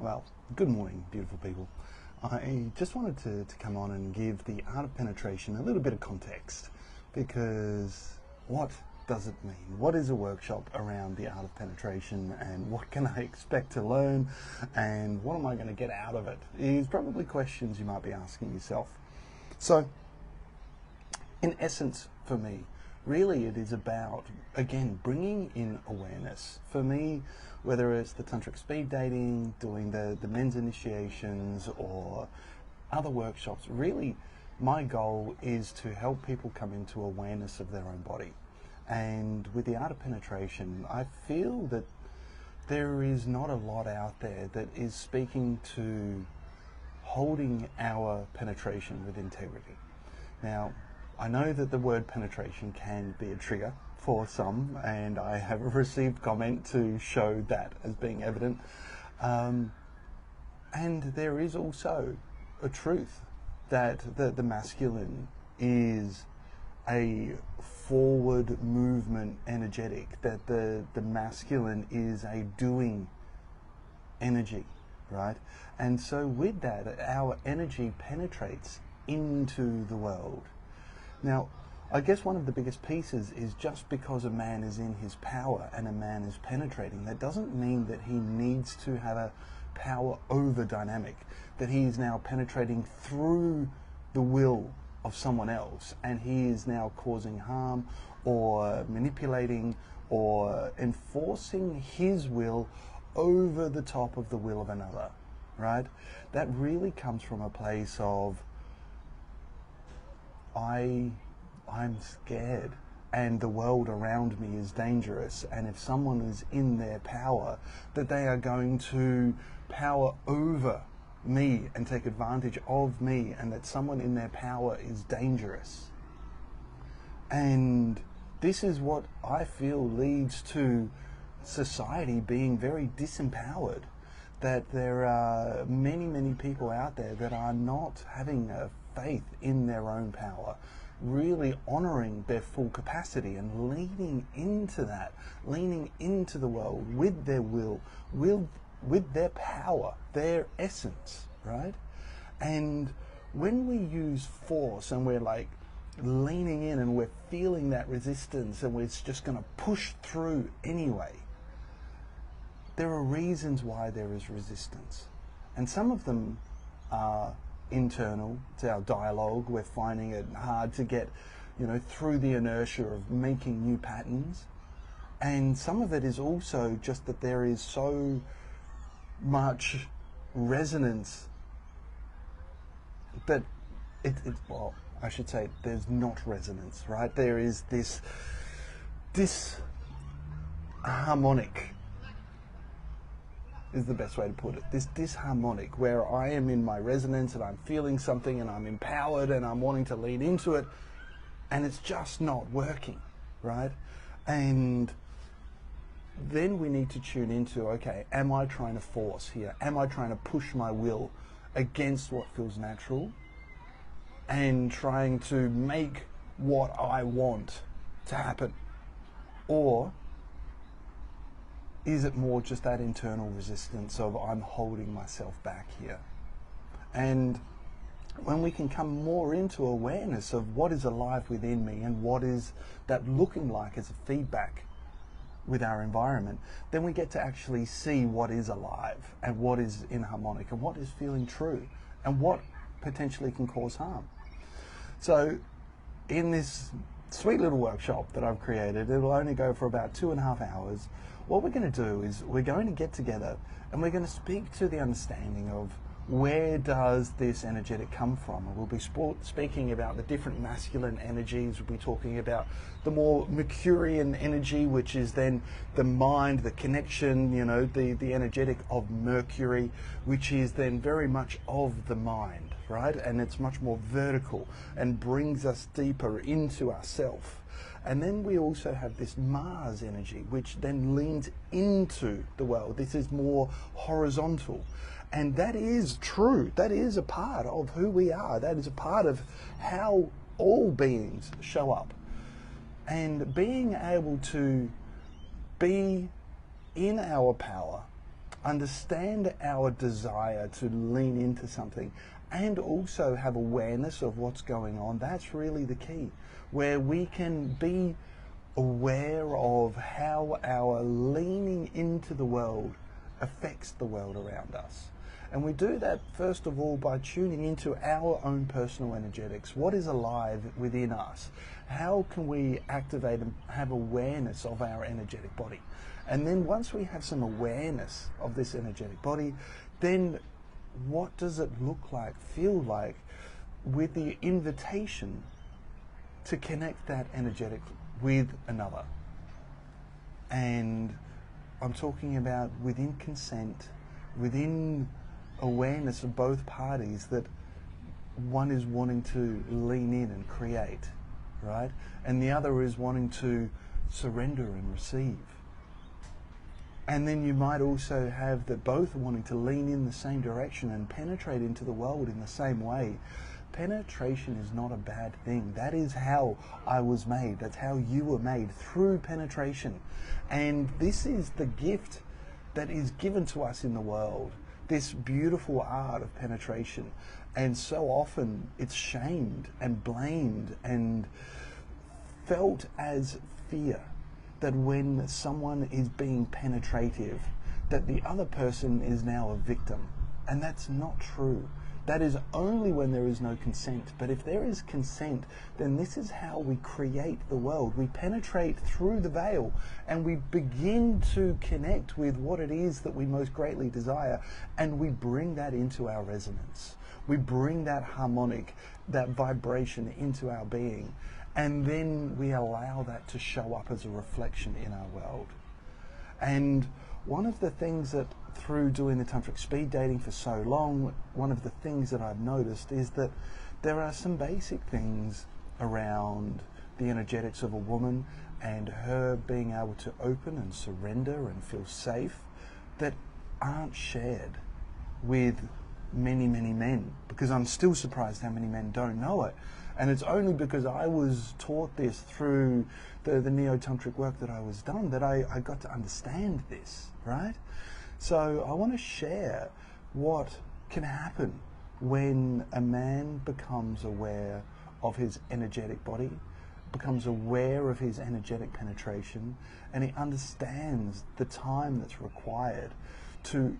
Well, good morning, beautiful people. I just wanted to come on and give the art of penetration a little bit of context, because what does it mean? What is a workshop around the art of penetration, and what can I expect to learn, and what am I going to get out of it? Is probably questions you might be asking yourself. So, in essence, for me, really it is about, again, bringing in awareness. For me, whether it's the tantric speed dating, doing the men's initiations, or other workshops, really my goal is to help people come into awareness of their own body. And with the art of penetration, I feel that there is not a lot out there that is speaking to holding our penetration with integrity. Now, I know that the word penetration can be a trigger for some, and I have received comment to show that as being evident. And there is also a truth that the masculine is a forward movement energetic, that the masculine is a doing energy, right? And so with that, our energy penetrates into the world. Now, I guess one of the biggest pieces is, just because a man is in his power and a man is penetrating, that doesn't mean that he needs to have a power over dynamic, that he is now penetrating through the will of someone else and he is now causing harm or manipulating or enforcing his will over the top of the will of another, right? That really comes from a place of, I'm scared and the world around me is dangerous, and if someone is in their power, that they are going to power over me and take advantage of me, and that someone in their power is dangerous. And this is what I feel leads to society being very disempowered, that there are many people out there that are not having a faith in their own power, really honoring their full capacity and leaning into that, leaning into the world with their will, with their power, their essence, right? And when we use force and we're like leaning in and we're feeling that resistance and we're just going to push through anyway, there are reasons why there is resistance. And some of them are internal to our dialogue. We're finding it hard to get, through the inertia of making new patterns. And some of it is also just that there is so much resonance that well, I should say there's not resonance, right? There is this disharmonic is the best way to put it. This disharmonic, where I am in my resonance and I'm feeling something and I'm empowered and I'm wanting to lean into it, and it's just not working, right? And then we need to tune into, okay, am I trying to force here? Am I trying to push my will against what feels natural and trying to make what I want to happen? Or is it more just that internal resistance of, I'm holding myself back here? And when we can come more into awareness of what is alive within me and what is that looking like as a feedback with our environment, then we get to actually see what is alive and what is inharmonic and what is feeling true and what potentially can cause harm. So in this sweet little workshop that I've created, it'll only go for about 2.5 hours. What we're going to do is we're going to get together and we're going to speak to the understanding of, where does this energetic come from? And we'll be speaking about the different masculine energies. We'll be talking about the more Mercurian energy, which is then the mind, the connection, the energetic of Mercury, which is then very much of the mind, right? And it's much more vertical and brings us deeper into ourself. And then we also have this Mars energy, which then leans into the world. This is more horizontal. And that is true. That is a part of who we are. That is a part of how all beings show up. And being able to be in our power understand our desire to lean into something, and also have awareness of what's going on. That's really the key, where we can be aware of how our leaning into the world affects the world around us. And we do that first of all by tuning into our own personal energetics. What is alive within us? How can we activate and have awareness of our energetic body? And then once we have some awareness of this energetic body, then what does it look like, feel like, with the invitation to connect that energetic with another? And I'm talking about within consent, within awareness of both parties, that one is wanting to lean in and create, right? And the other is wanting to surrender and receive. And then you might also have that both are wanting to lean in the same direction and penetrate into the world in the same way. Penetration is not a bad thing. That is how I was made. That's how you were made, through penetration. And this is the gift that is given to us in the world, this beautiful art of penetration. And so often it's shamed and blamed and felt as fear, that when someone is being penetrative, that the other person is now a victim. And that's not true. That is only when there is no consent. But if there is consent, then this is how we create the world. We penetrate through the veil and we begin to connect with what it is that we most greatly desire, and we bring that into our resonance. We bring that harmonic, that vibration into our being, and then we allow that to show up as a reflection in our world. And one of the things that, through doing the tantric speed dating for so long, one of the things that I've noticed is that there are some basic things around the energetics of a woman and her being able to open and surrender and feel safe that aren't shared with many, many men, because I'm still surprised how many men don't know it. And it's only because I was taught this through the neo-tantric work that I was done that I got to understand this, right? So I want to share what can happen when a man becomes aware of his energetic body, becomes aware of his energetic penetration, and he understands the time that's required to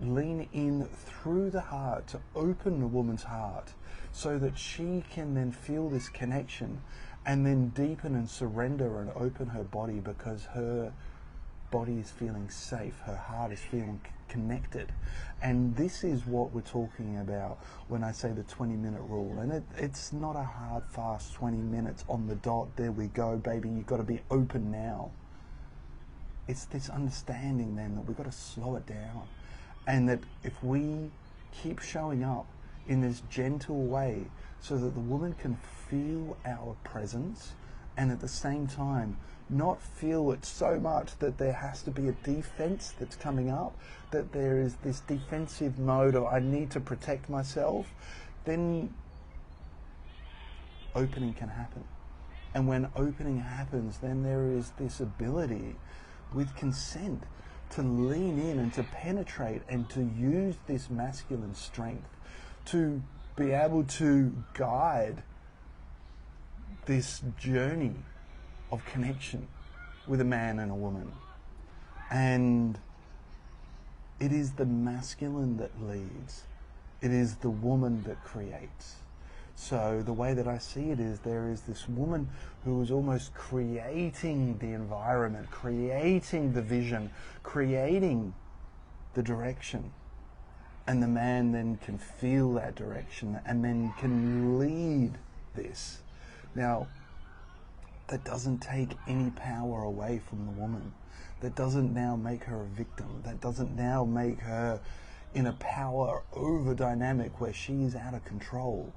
lean in through the heart, to open a woman's heart, so that she can then feel this connection and then deepen and surrender and open her body, because her body is feeling safe, her heart is feeling connected. And this is what we're talking about when I say the 20-minute rule. And it's not a hard, fast 20 minutes on the dot, there we go, baby, you've got to be open now. It's this understanding then that we've got to slow it down, and that if we keep showing up in this gentle way so that the woman can feel our presence, and at the same time not feel it so much that there has to be a defense that's coming up, that there is this defensive mode of I need to protect myself, then opening can happen. And when opening happens, then there is this ability with consent to lean in and to penetrate and to use this masculine strength to be able to guide this journey of connection with a man and a woman. And it is the masculine that leads. It is the woman that creates. So the way that I see it is, there is this woman who is almost creating the environment, creating the vision, creating the direction. And the man then can feel that direction and then can lead this. Now, that doesn't take any power away from the woman. That doesn't now make her a victim. That doesn't now make her in a power over dynamic where she is out of control.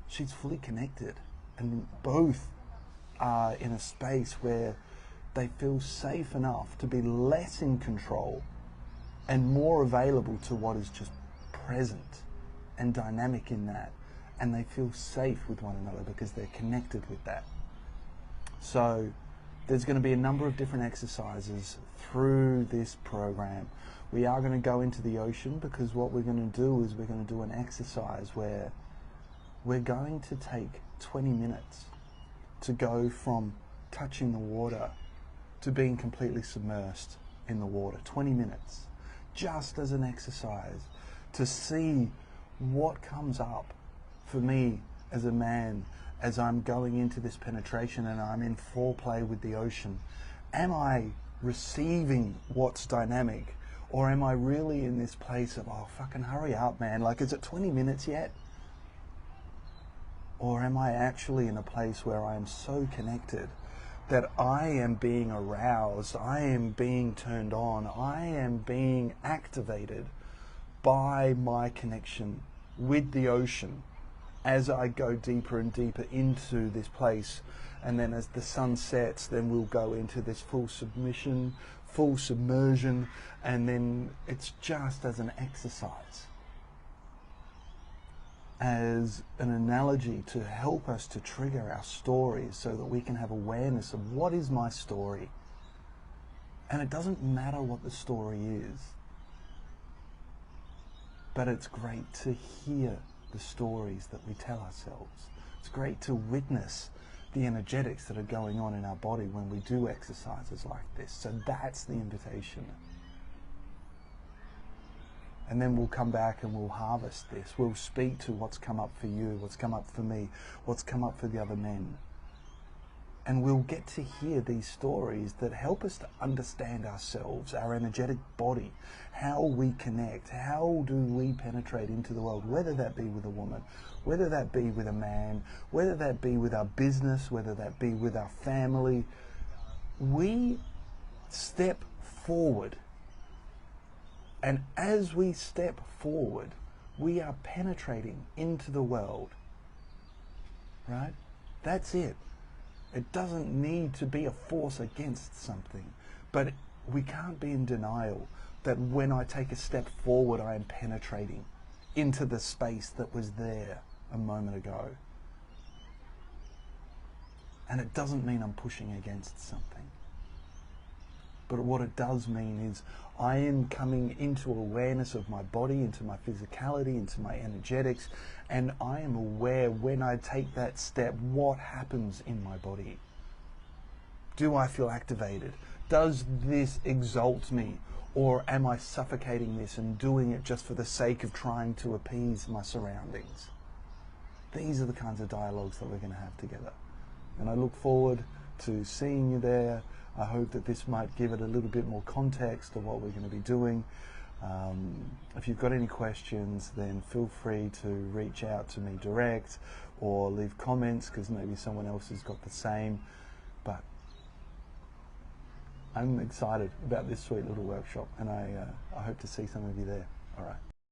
She's fully connected, and both are in a space where they feel safe enough to be less in control and more available to what is just present and dynamic in that, and they feel safe with one another because they're connected with that. So There's going to be a number of different exercises through this program. We are going to go into the ocean because what we're going to do is we're going to do an exercise where we're going to take 20 minutes to go from touching the water to being completely submersed in the water. 20 minutes, just as an exercise to see what comes up for me as a man as I'm going into this penetration and I'm in foreplay with the ocean. Am I receiving what's dynamic, or am I really in this place of, oh, fucking hurry up, man, like, is it 20 minutes yet? Or am I actually in a place where I am so connected that I am being aroused, I am being turned on, I am being activated by my connection with the ocean as I go deeper and deeper into this place. And then as the sun sets, then we'll go into this full submission, full submersion, and then it's just as an exercise, as an analogy to help us to trigger our stories so that we can have awareness of what is my story. And it doesn't matter what the story is, but it's great to hear the stories that we tell ourselves. It's great to witness the energetics that are going on in our body when we do exercises like this. So that's the invitation. And then we'll come back and we'll harvest this. We'll speak to what's come up for you, what's come up for me, what's come up for the other men. And we'll get to hear these stories that help us to understand ourselves, our energetic body, how we connect, how do we penetrate into the world, whether that be with a woman, whether that be with a man, whether that be with our business, whether that be with our family. We step forward. And as we step forward, we are penetrating into the world, right? That's it. It doesn't need to be a force against something, but we can't be in denial that when I take a step forward, I am penetrating into the space that was there a moment ago. And it doesn't mean I'm pushing against something. But what it does mean is I am coming into awareness of my body, into my physicality, into my energetics, and I am aware when I take that step, what happens in my body. Do I feel activated? Does this exalt me? Or am I suffocating this and doing it just for the sake of trying to appease my surroundings? These are the kinds of dialogues that we're going to have together. And I look forward to seeing you there. I hope that this might give it a little bit more context of what we're going to be doing. If you've got any questions, then feel free to reach out to me direct or leave comments, because maybe someone else has got the same. But I'm excited about this sweet little workshop, and I hope to see some of you there. All right.